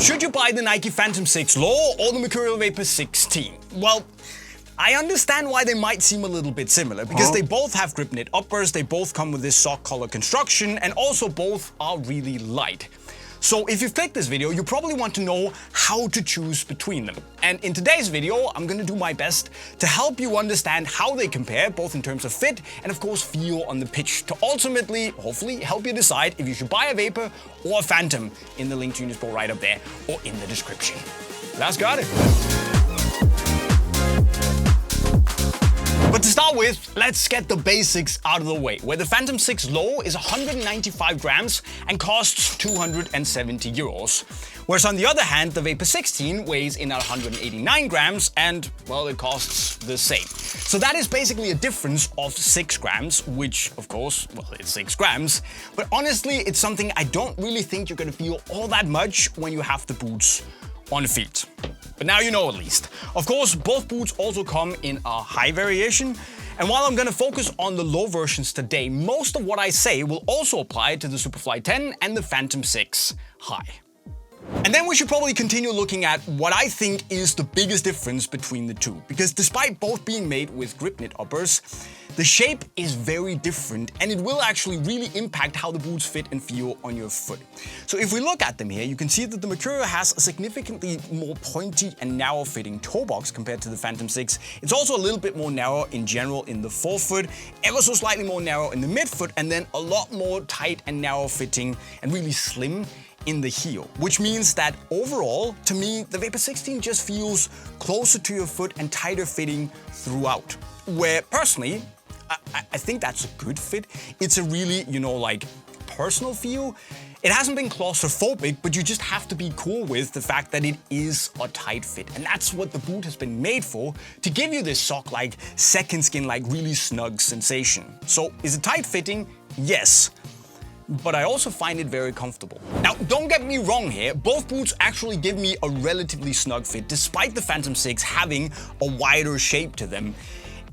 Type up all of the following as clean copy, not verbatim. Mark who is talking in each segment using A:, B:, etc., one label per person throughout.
A: Should you buy the Nike Phantom 6 Low or the Mercurial Vapor 16? Well, I understand why they might seem a little bit similar, because they both have grip knit uppers, they both come with this sock collar construction, and also both are really light. So if you've clicked this video, you probably want to know how to choose between them. And in today's video, I'm gonna do my best to help you understand how they compare, both in terms of fit and of course feel on the pitch, to ultimately, hopefully, help you decide if you should buy a Vapor or a Phantom in the link to Unisport right up there or in the description. Let's got it. But to start with, let's get the basics out of the way, where the Phantom 6 Low is 195 grams and costs 270 euros. Whereas on the other hand, the Vapor 16 weighs in at 189 grams and, well, it costs the same. So that is basically a difference of 6 grams, which, of course, well, it's 6 grams. But honestly, it's something I don't really think you're gonna feel all that much when you have the boots on feet. But now you know at least. Of course, both boots also come in a high variation. And while I'm gonna focus on the low versions today, most of what I say will also apply to the Superfly 10 and the Phantom 6 High. And then we should probably continue looking at what I think is the biggest difference between the two. Because despite both being made with grip knit uppers, the shape is very different and it will actually really impact how the boots fit and feel on your foot. So if we look at them here, you can see that the Mercurial has a significantly more pointy and narrow fitting toe box compared to the Phantom 6. It's also a little bit more narrow in general in the forefoot, ever so slightly more narrow in the midfoot, and then a lot more tight and narrow fitting and really slim in the heel, which means that overall, to me, the Vapor 16 just feels closer to your foot and tighter fitting throughout. Where personally, I think that's a good fit. It's a really, like personal feel. It hasn't been claustrophobic, but you just have to be cool with the fact that it is a tight fit. And that's what the boot has been made for, to give you this sock-like, second skin-like, really snug sensation. So is it tight fitting? Yes. But I also find it very comfortable. Now, don't get me wrong here, both boots actually give me a relatively snug fit, despite the Phantom 6 having a wider shape to them.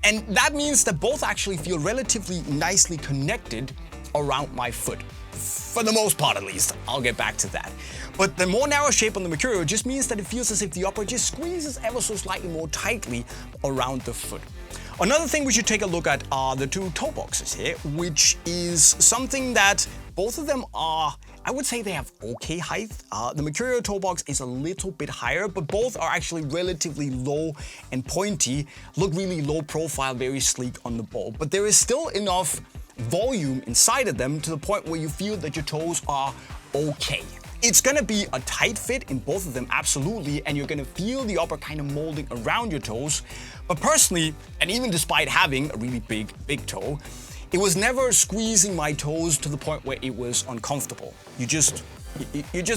A: And that means that both actually feel relatively nicely connected around my foot. For the most part, at least. I'll get back to that. But the more narrow shape on the Mercurial just means that it feels as if the upper just squeezes ever so slightly more tightly around the foot. Another thing we should take a look at are the two toe boxes here, which is something that both of them are, I would say they have okay height. The Mercurial toe box is a little bit higher, but both are actually relatively low and pointy, look really low profile, very sleek on the ball. But there is still enough volume inside of them to the point where you feel that your toes are okay. It's gonna be a tight fit in both of them, absolutely, and you're gonna feel the upper kind of molding around your toes. But personally, and even despite having a really big toe, it was never squeezing my toes to the point where it was uncomfortable. You're just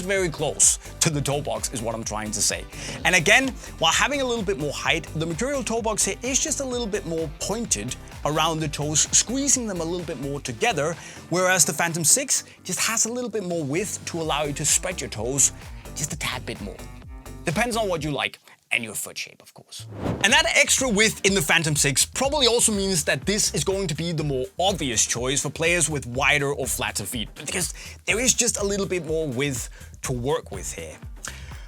A: very close to the toe box is what I'm trying to say. And again, while having a little bit more height, the Mercurial toe box here is just a little bit more pointed around the toes, squeezing them a little bit more together, whereas the Phantom 6 just has a little bit more width to allow you to spread your toes just a tad bit more. Depends on what you like. And your foot shape, of course. And that extra width in the Phantom 6 probably also means that this is going to be the more obvious choice for players with wider or flatter feet, because there is just a little bit more width to work with here.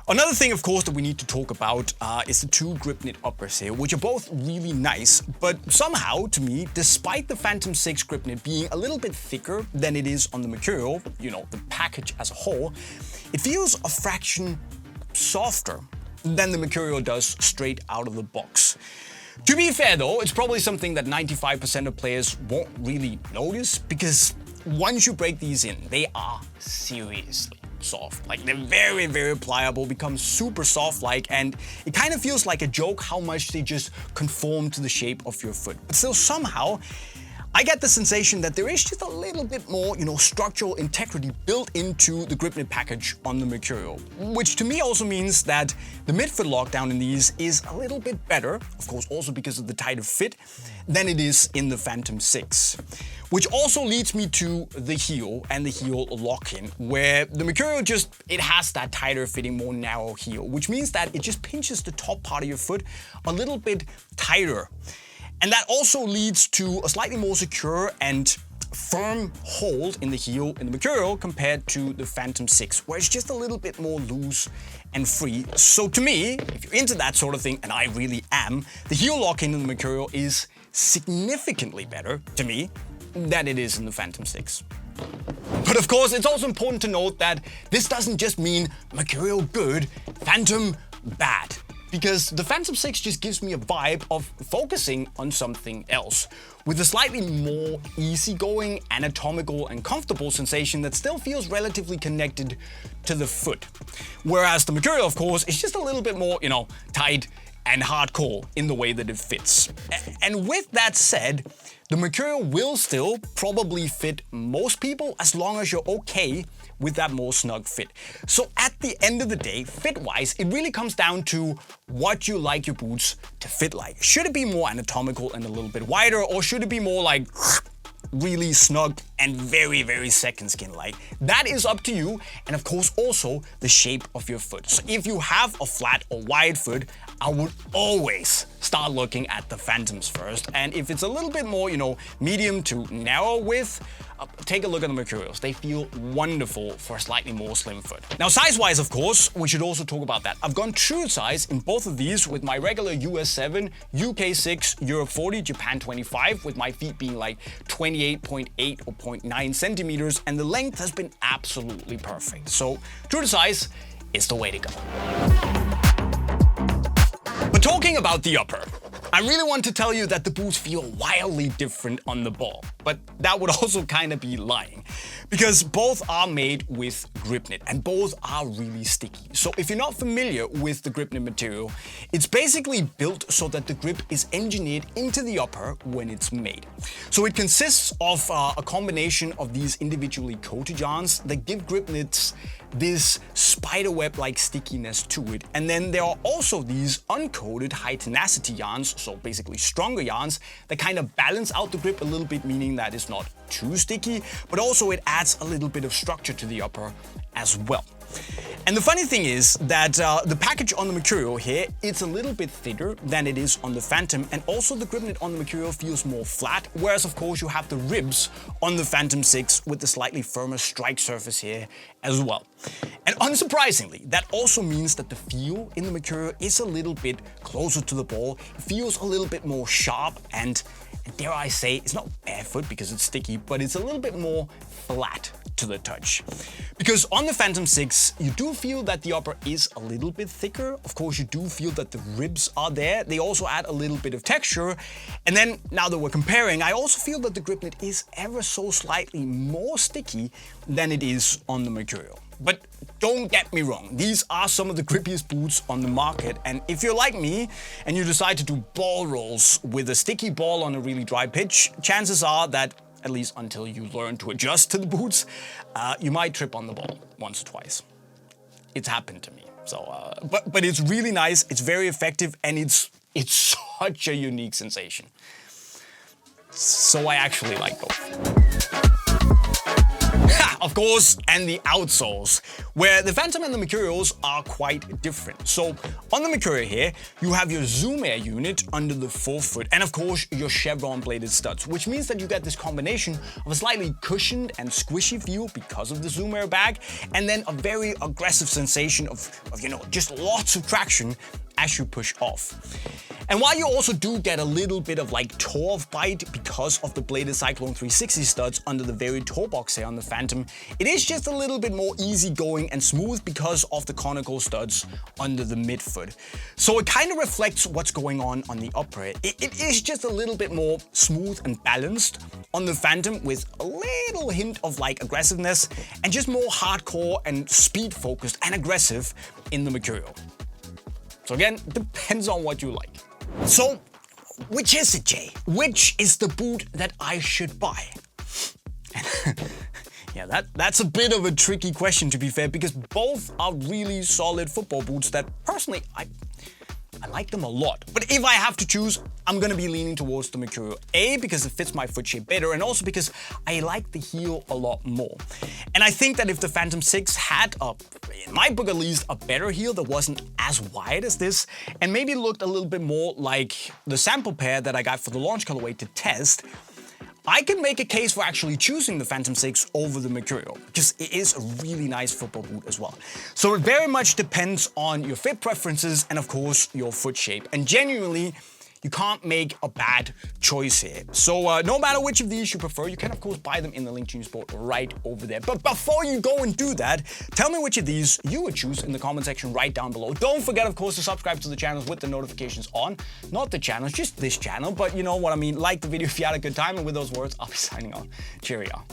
A: Another thing, of course, that we need to talk about is the two grip knit uppers here, which are both really nice, but somehow, to me, despite the Phantom 6 grip knit being a little bit thicker than it is on the Mercurial, the package as a whole, it feels a fraction softer than the Mercurial does straight out of the box. To be fair though, it's probably something that 95% of players won't really notice, because once you break these in, they are seriously soft. Like, they're very, very pliable, become super soft-like, and it kind of feels like a joke how much they just conform to the shape of your foot. But still, somehow, I get the sensation that there is just a little bit more, structural integrity built into the grip knit package on the Mercurial, which to me also means that the midfoot lockdown in these is a little bit better, of course also because of the tighter fit, than it is in the Phantom 6. Which also leads me to the heel and the heel lock-in, where the Mercurial it has that tighter fitting, more narrow heel, which means that it just pinches the top part of your foot a little bit tighter. And that also leads to a slightly more secure and firm hold in the heel in the Mercurial compared to the Phantom 6, where it's just a little bit more loose and free. So to me, if you're into that sort of thing, and I really am, the heel lock-in in the Mercurial is significantly better, to me, than it is in the Phantom 6. But of course, it's also important to note that this doesn't just mean Mercurial good, Phantom bad. Because the Phantom 6 just gives me a vibe of focusing on something else, with a slightly more easygoing, anatomical and comfortable sensation that still feels relatively connected to the foot. Whereas the Mercurial, of course, is just a little bit more, tight and hardcore in the way that it fits. And with that said, the Mercurial will still probably fit most people as long as you're okay with that more snug fit. So at the end of the day, fit-wise, it really comes down to what you like your boots to fit like. Should it be more anatomical and a little bit wider, or should it be more like really snug and very, very second skin like? That is up to you, and of course also the shape of your foot. So if you have a flat or wide foot, I would always start looking at the Phantoms first, and if it's a little bit more, medium to narrow width, take a look at the Mercurials. They feel wonderful for a slightly more slim foot. Now size-wise, of course, we should also talk about that. I've gone true size in both of these with my regular US 7, UK 6, Europe 40, Japan 25, with my feet being like 28.8 or 0.9 centimeters, and the length has been absolutely perfect. So true to size is the way to go. But talking about the upper, I really want to tell you that the boots feel wildly different on the ball, but that would also kind of be lying, because both are made with grip knit and both are really sticky. So if you're not familiar with the grip knit material, it's basically built so that the grip is engineered into the upper when it's made. So it consists of a combination of these individually coated yarns that give grip knits this spiderweb-like stickiness to it. And then there are also these uncoated high tenacity yarns, so basically stronger yarns, that kind of balance out the grip a little bit, meaning that it's not too sticky, but also it adds a little bit of structure to the upper as well. And the funny thing is that the package on the Mercurial here, it's a little bit thicker than it is on the Phantom, and also the grip knit on the Mercurial feels more flat, whereas of course you have the ribs on the Phantom 6 with the slightly firmer strike surface here as well. And unsurprisingly, that also means that the feel in the Mercurial is a little bit closer to the ball. It feels a little bit more sharp and dare I say, it's not barefoot because it's sticky, but it's a little bit more flat to the touch. Because on the Phantom 6, you do feel that the upper is a little bit thicker. Of course, you do feel that the ribs are there. They also add a little bit of texture. And then, now that we're comparing, I also feel that the grip knit is ever so slightly more sticky than it is on the Mercurial. But don't get me wrong, these are some of the grippiest boots on the market, and if you're like me and you decide to do ball rolls with a sticky ball on a really dry pitch, chances are that, at least until you learn to adjust to the boots, you might trip on the ball once or twice. It's happened to me. So, but it's really nice, it's very effective, and it's such a unique sensation. So I actually like both. Of course, and the outsoles, where the Phantom and the Mercurials are quite different. So on the Mercurial here, you have your Zoom Air unit under the forefoot, and of course your chevron bladed studs, which means that you get this combination of a slightly cushioned and squishy feel because of the Zoom Air bag, and then a very aggressive sensation of just lots of traction as you push off. And while you also do get a little bit of like toe-off bite because of the bladed Cyclone 360 studs under the very toe box here on the Phantom, it is just a little bit more easygoing and smooth because of the conical studs under the midfoot. So it kind of reflects what's going on the upper. It is just a little bit more smooth and balanced on the Phantom, with a little hint of like aggressiveness, and just more hardcore and speed focused and aggressive in the Mercurial. So again, depends on what you like. So, which is it, Jay? Which is the boot that I should buy? Yeah, that's a bit of a tricky question, to be fair, because both are really solid football boots that personally I like them a lot. But if I have to choose, I'm gonna be leaning towards the Mercurial. A, because it fits my foot shape better, and also because I like the heel a lot more. And I think that if the Phantom 6 had, in my book at least, a better heel that wasn't as wide as this, and maybe looked a little bit more like the sample pair that I got for the launch colorway to test, I can make a case for actually choosing the Phantom 6 over the Mercurial, because it is a really nice football boot as well. So it very much depends on your fit preferences and of course your foot shape. And genuinely, you can't make a bad choice here. So no matter which of these you prefer, you can of course buy them in the link to Unisport right over there. But before you go and do that, tell me which of these you would choose in the comment section right down below. Don't forget of course to subscribe to the channels with the notifications on. Not the channels, just this channel, but you know what I mean. Like the video if you had a good time, and with those words, I'll be signing on. Cheerio.